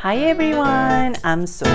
Hi everyone, I'm Sophie.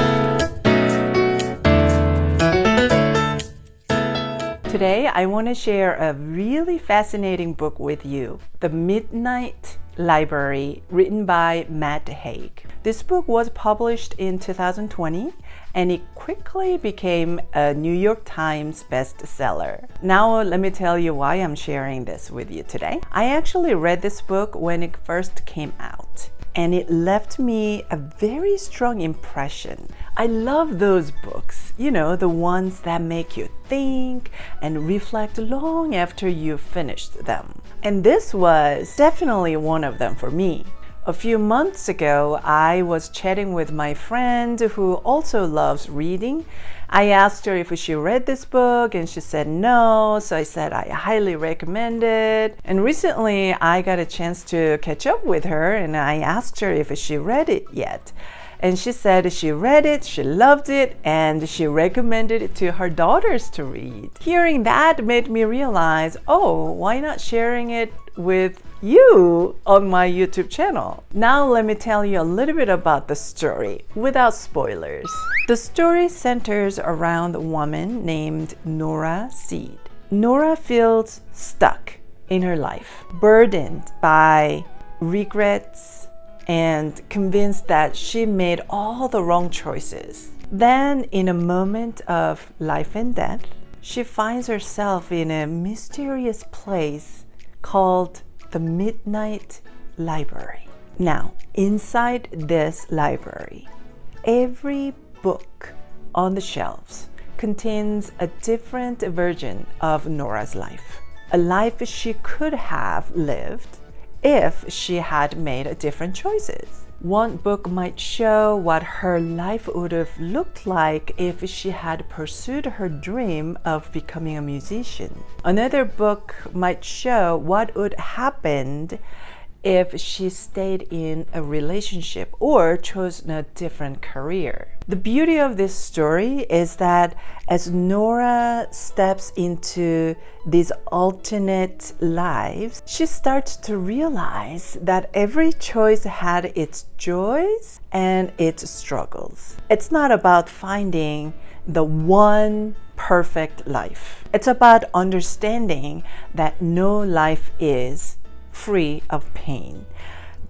Today I want to share a really fascinating book with you, The Midnight Library, written by Matt Haig. This book was published in 2020 and it quickly became a New York Times bestseller. Now let me tell you why I'm sharing this with you today. I actually read this book when it first came out, and it left me a very strong impression. I love those books, the ones that make you think and reflect long after you've finished them. And this was definitely one of them for me. A few months ago, I was chatting with my friend who also loves reading. I asked her if she read this book and she said no, so I said I highly recommend it. And recently I got a chance to catch up with her and I asked her if she read it yet. And she said she read it, she loved it, and she recommended it to her daughters to read. Hearing that made me realize, why not sharing it with you on my YouTube channel? Now let me tell you a little bit about the story without spoilers. The story centers around a woman named Nora Seed. Nora feels stuck in her life, burdened by regrets, and convinced that she made all the wrong choices. Then, in a moment of life and death, she finds herself in a mysterious place called the Midnight Library. Now, inside this library, every book on the shelves contains a different version of Nora's life, a life she could have lived if she had made different choices. One book might show what her life would have looked like if she had pursued her dream of becoming a musician. Another book might show what would happen if she stayed in a relationship or chose a different career. The beauty of this story is that as Nora steps into these alternate lives, she starts to realize that every choice had its joys and its struggles. It's not about finding the one perfect life. It's about understanding that no life is free of pain,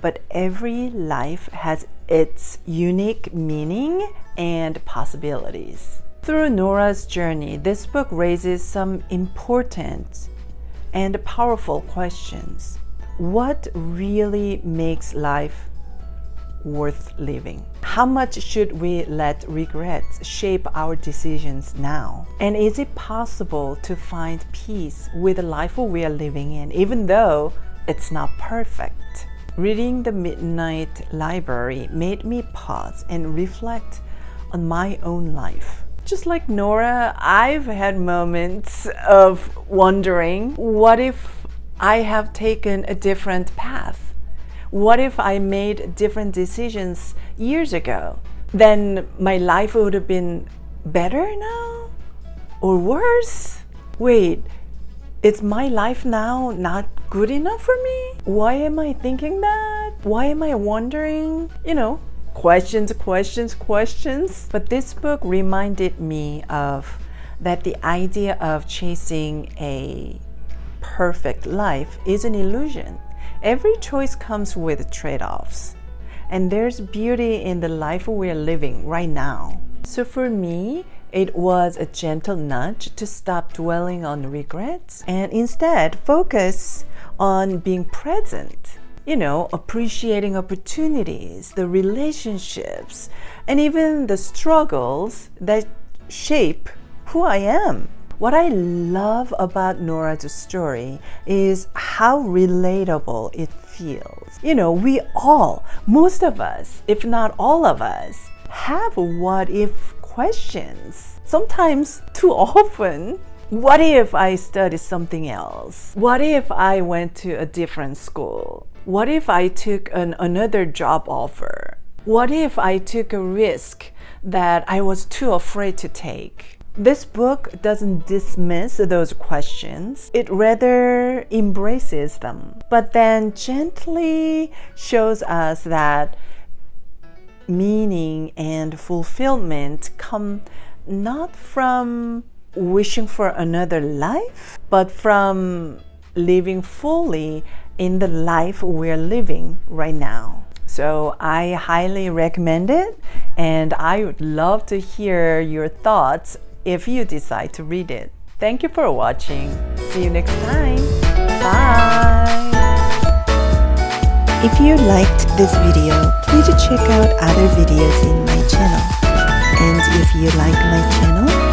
but every life has its unique meaning and possibilities. Through Nora's journey, this book raises some important and powerful questions. What really makes life worth living? How much should we let regrets shape our decisions now? And is it possible to find peace with the life we are living in, even though it's not perfect? Reading The Midnight Library made me pause and reflect on my own life. Just like Nora, I've had moments of wondering, what if I have taken a different path? What if I made different decisions years ago? Then my life would have been better now? Or worse? Wait, is my life now not good enough for me? Why am I thinking that? Why am I wondering? Questions. But this book reminded me of that the idea of chasing a perfect life is an illusion. Every choice comes with trade-offs, and there's beauty in the life we're living right now. So for me, it was a gentle nudge to stop dwelling on regrets and instead focus on being present, appreciating opportunities, the relationships, and even the struggles that shape who I am. What I love about Nora's story is how relatable it feels. Most of us, if not all of us, have what if questions. Sometimes too often. What if I studied something else? What if I went to a different school? What if I took another job offer? What if I took a risk that I was too afraid to take? This book doesn't dismiss those questions. It rather embraces them, but then gently shows us that meaning and fulfillment come not from wishing for another life, but from living fully in the life we're living right now. So I highly recommend it, and I would love to hear your thoughts if you decide to read it. Thank you for watching. See you next time. Bye. If you liked this video, please check out other videos in my channel. And if you like my channel,